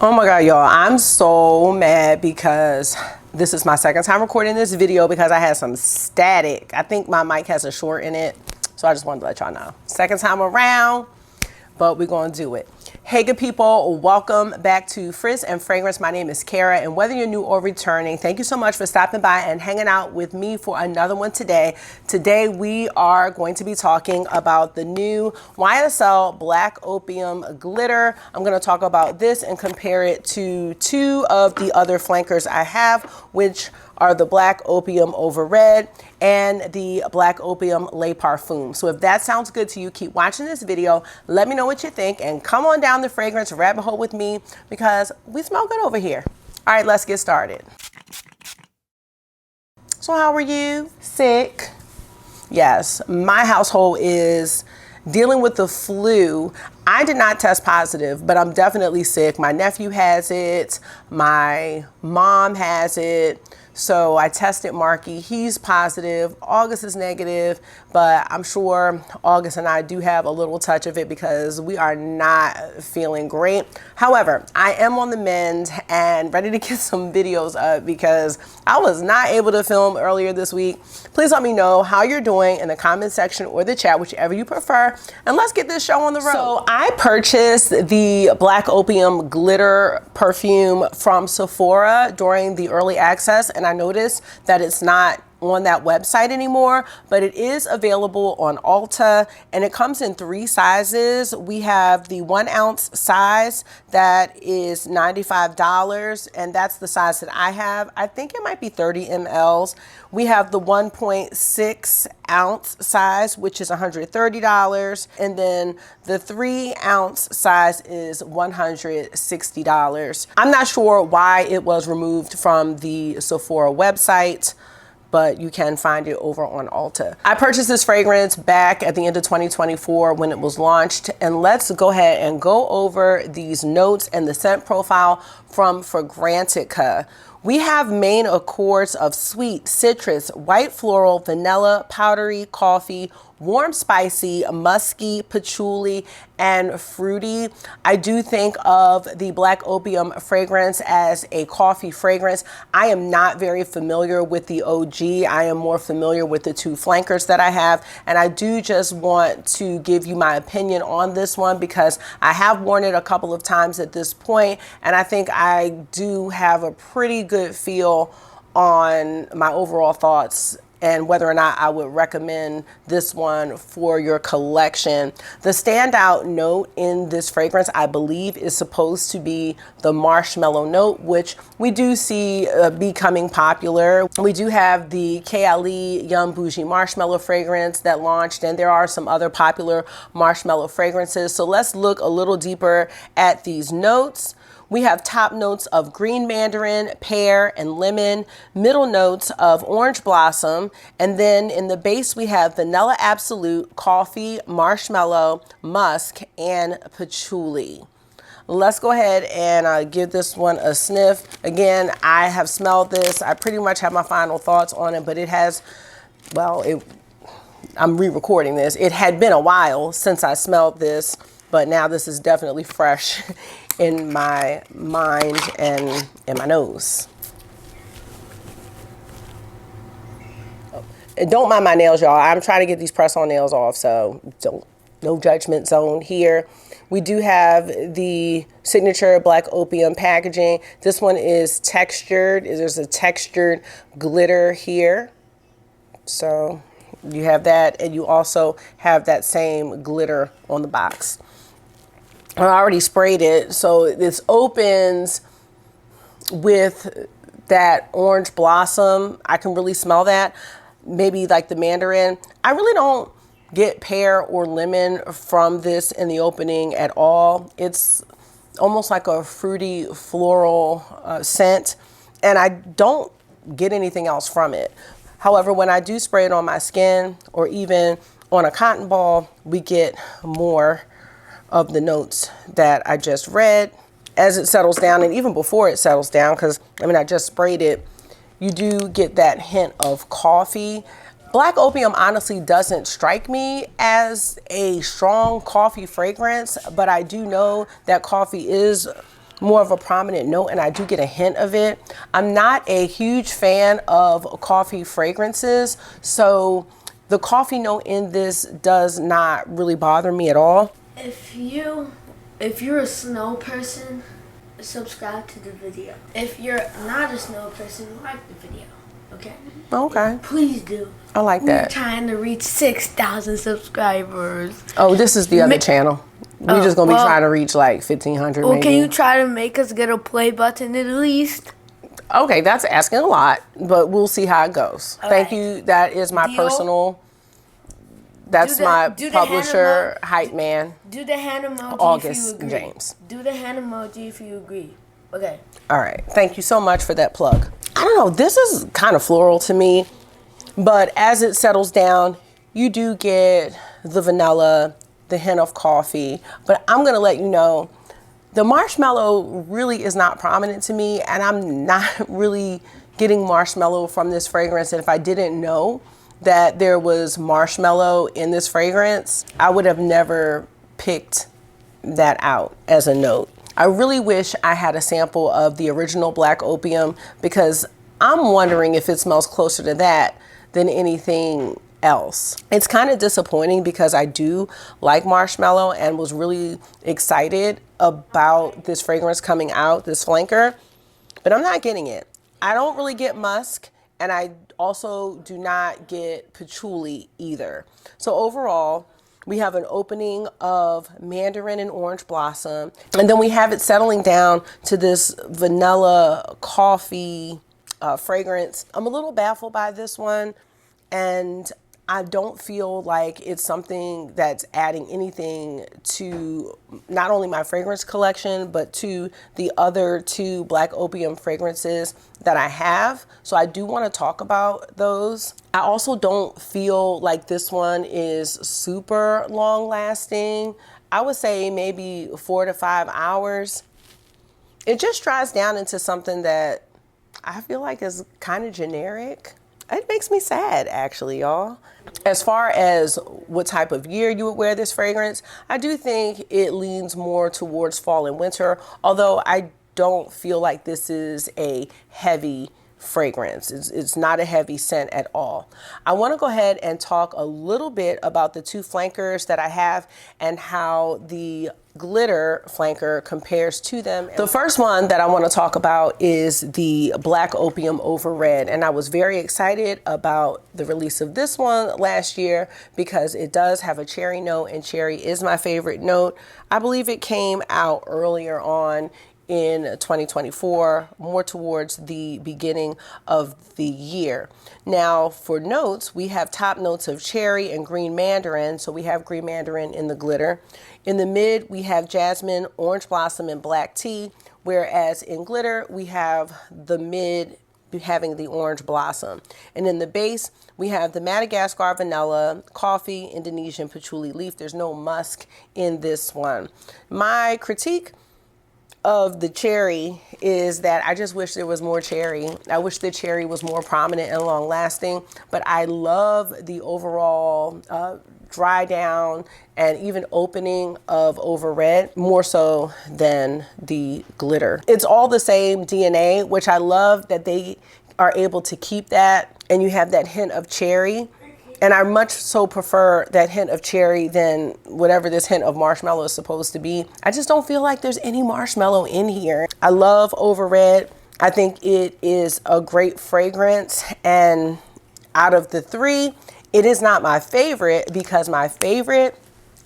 Oh my god, y'all, I'm so mad because this is my second time recording this video because I had some static. I think my mic has a short in it, so I just wanted to let y'all know. Second time around, but we're gonna do it. Hey good people, welcome back to Frizz and Fragrance. My name is Kara, and whether you're new or returning, thank you so much for stopping by and hanging out with me for another one today. Today we are going to be talking about the new YSL Black Opium glitter. I'm going to talk about this and compare it to two of the other flankers I have, which are the Black Opium Over Red and the Black Opium Le Parfum. So if that sounds good to you, keep watching this video. Let me know what you think and come on down the fragrance rabbit hole with me because we smell good over here. All right, let's get started. So how are you? Sick? Yes, my household is dealing with the flu. I did not test positive, but I'm definitely sick. My nephew has it. My mom has it. So I tested Marky, he's positive. August is negative, but I'm sure August and I do have a little touch of it because we are not feeling great. However, I am on the mend and ready to get some videos up because I was not able to film earlier this week. Please let me know how you're doing in the comment section or the chat, whichever you prefer, and let's get this show on the road. So I purchased the Black Opium glitter perfume from Sephora during the early access, and I noticed that it's not on that website anymore, but it is available on Ulta, and it comes in 3 sizes. We have the 1 ounce size that is $95, and that's the size that I have. I think it might be 30 mLs. We have the 1.6 ounce size, which is $130, and then the 3 ounce size is $160. I'm not sure why it was removed from the Sephora website, but you can find it over on Ulta. I purchased this fragrance back at the end of 2024 when it was launched, and let's go ahead and go over these notes and the scent profile from Fragrantica. We have main accords of sweet, citrus, white floral, vanilla, powdery, coffee, warm spicy, musky, patchouli, and fruity. I do think of the Black Opium fragrance as a coffee fragrance. I am not very familiar with the OG. I am more familiar with the 2 flankers that I have, and I do just want to give you my opinion on this one because I have worn it a couple of times at this point, and I think I do have a pretty good feel on my overall thoughts and whether or not I would recommend this one for your collection. The standout note in this fragrance, I believe, is supposed to be the marshmallow note, which we do see becoming popular. We do have the Kayali Yum Bougie marshmallow fragrance that launched, and there are some other popular marshmallow fragrances. So let's look a little deeper at these notes. We have top notes of green mandarin, pear, and lemon, middle notes of orange blossom, and then in the base we have vanilla absolute, coffee, marshmallow, musk, and patchouli. Let's go ahead and give this one a sniff. Again, I have smelled this. I pretty much have my final thoughts on it, but it has, well, I'm re-recording this. It had been a while since I smelled this, but now this is definitely fresh in my mind and in my nose. And don't mind my nails, y'all. I'm trying to get these press-on nails off, so no judgment zone here. We do have the signature Black Opium packaging. This one is textured. There's a textured glitter here. So you have that, and you also have that same glitter on the box. I already sprayed it, so this opens with that orange blossom. I can really smell that. Maybe like the mandarin. I really don't get pear or lemon from this in the opening at all. It's almost like a fruity floral scent, and I don't get anything else from it. However, when I do spray it on my skin or even on a cotton ball, we get more of the notes that I just read. As it settles down, and even before it settles down, because I just sprayed it, you do get that hint of coffee. Black Opium honestly doesn't strike me as a strong coffee fragrance, but I do know that coffee is more of a prominent note, and I do get a hint of it. I'm not a huge fan of coffee fragrances, so the coffee note in this does not really bother me at all. If you're a snow person, subscribe to the video. If you're not a snow person, like the video. Okay? Okay. Please do. I like that. We're trying to reach 6,000 subscribers. Oh, this is the other channel. We're just going to be trying to reach like 1,500 maybe. Can you try to make us get a play button at least? Okay, that's asking a lot, but we'll see how it goes. Thank you. That is my personal... That's my publisher, hype man. Do the hand emoji August if you agree. James. Do the hand emoji if you agree. Okay. All right. Thank you so much for that plug. I don't know. This is kind of floral to me, but as it settles down, you do get the vanilla, the hint of coffee. But I'm going to let you know, the marshmallow really is not prominent to me, and I'm not really getting marshmallow from this fragrance. And if I didn't know that there was marshmallow in this fragrance, I would have never picked that out as a note. I really wish I had a sample of the original Black Opium, because I'm wondering if it smells closer to that than anything else. It's kind of disappointing because I do like marshmallow and was really excited about this fragrance coming out, this flanker, but I'm not getting it. I don't really get musk, and I also do not get patchouli either. So overall, we have an opening of mandarin and orange blossom, and then we have it settling down to this vanilla coffee fragrance. I'm a little baffled by this one, and I don't feel like it's something that's adding anything to not only my fragrance collection, but to the other two Black Opium fragrances that I have. So I do want to talk about those. I also don't feel like this one is super long lasting. I would say maybe 4 to 5 hours. It just dries down into something that I feel like is kind of generic. It makes me sad, actually, y'all. As far as what type of year you would wear this fragrance, I do think it leans more towards fall and winter, although I don't feel like this is a heavy fragrance. It's not a heavy scent at all. I want to go ahead and talk a little bit about the two flankers that I have and how the glitter flanker compares to them. The first one that I want to talk about is the Black Opium Over Red, and I was very excited about the release of this one last year because it does have a cherry note, and cherry is my favorite note. I believe it came out earlier on in 2024, more towards the beginning of the year. Now for notes, we have top notes of cherry and green mandarin. So we have green mandarin in the glitter. In the mid, we have jasmine, orange blossom, and black tea. Whereas in glitter, we have the mid having the orange blossom. And in the base, we have the Madagascar vanilla, coffee, Indonesian patchouli leaf. There's no musk in this one. My critique of the cherry is that I just wish there was more cherry. I wish the cherry was more prominent and long lasting, but I love the overall dry down and even opening of Over Red more so than the glitter. It's all the same DNA, which I love that they are able to keep that, and you have that hint of cherry. And I much so prefer that hint of cherry than whatever this hint of marshmallow is supposed to be. I just don't feel like there's any marshmallow in here. I love Over Red. I think it is a great fragrance. And out of the three, it is not my favorite because my favorite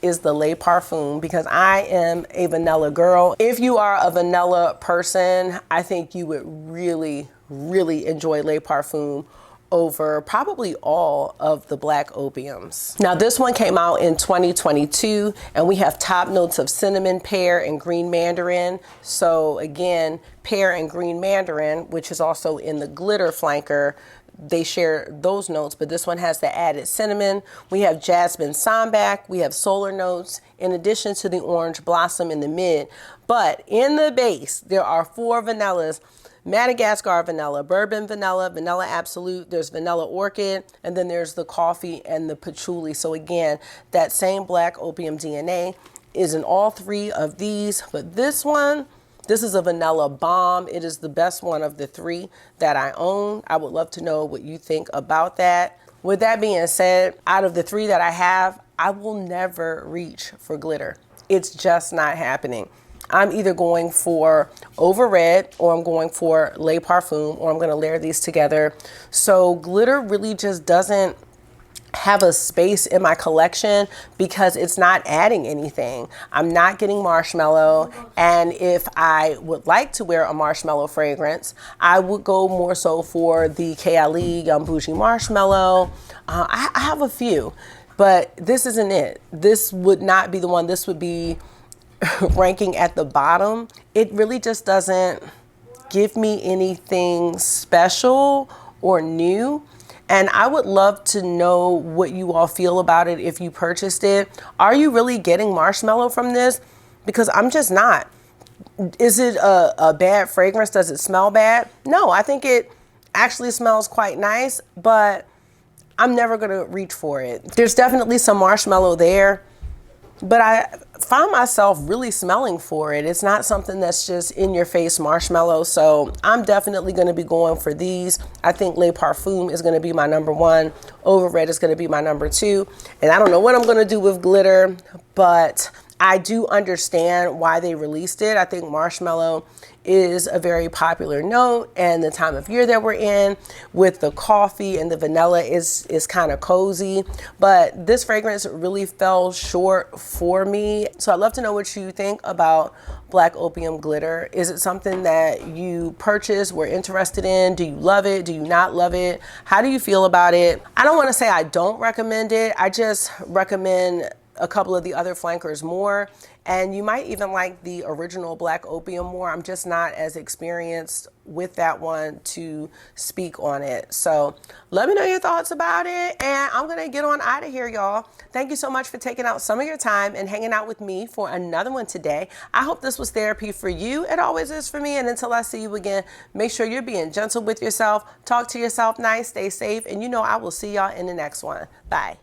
is the Le Parfum, because I am a vanilla girl. If you are a vanilla person, I think you would really, really enjoy Le Parfum over probably all of the Black Opiums. Now this one came out in 2022, and we have top notes of cinnamon, pear, and green mandarin. So again, pear and green mandarin, which is also in the glitter flanker, they share those notes, but this one has the added cinnamon. We have jasmine sambac, we have solar notes, in addition to the orange blossom in the mid. But in the base, there are 4 vanillas: Madagascar vanilla, bourbon vanilla, vanilla absolute, there's vanilla orchid, and then there's the coffee and the patchouli. So again, that same Black Opium DNA is in all 3 of these, but this one This is a vanilla bomb. It is the best one of the 3 that I own. I would love to know what you think about that. With that being said, out of the 3 that I have, I will never reach for glitter. It's just not happening. I'm either going for Over Red or I'm going for Le Parfum, or I'm going to layer these together. So glitter really just doesn't have a space in my collection because it's not adding anything. I'm not getting marshmallow, and if I would like to wear a marshmallow fragrance, I would go more so for the Kayali Young Bougie Marshmallow. I have a few, but this isn't it. This would not be the one. This would be ranking at the bottom. It really just doesn't give me anything special or new. And I would love to know what you all feel about it if you purchased it. Are you really getting marshmallow from this? Because I'm just not. Is it a bad fragrance? Does it smell bad? No, I think it actually smells quite nice, but I'm never gonna reach for it. There's definitely some marshmallow there, but I find myself really smelling for it. It's not something that's just in your face marshmallow. So I'm definitely going to be going for these. I think Le Parfum is going to be my number 1. Over Red is going to be my number 2. And I don't know what I'm going to do with glitter, but I do understand why they released it. I think marshmallow is a very popular note, and the time of year that we're in with the coffee and the vanilla is kind of cozy, but this fragrance really fell short for me. So I'd love to know what you think about Black Opium glitter. Is it something that you purchased, were interested in? Do you love it? Do you not love it? How do you feel about it? I don't want to say I don't recommend it. I just recommend a couple of the other flankers more, and you might even like the original Black Opium more. I'm just not as experienced with that one to speak on it. So let me know your thoughts about it, and I'm gonna get on out of here, y'all. Thank you so much for taking out some of your time and hanging out with me for another one today. I hope this was therapy for you. It always is for me, and until I see you again, make sure you're being gentle with yourself, talk to yourself nice, stay safe, and you know I will see y'all in the next one. Bye.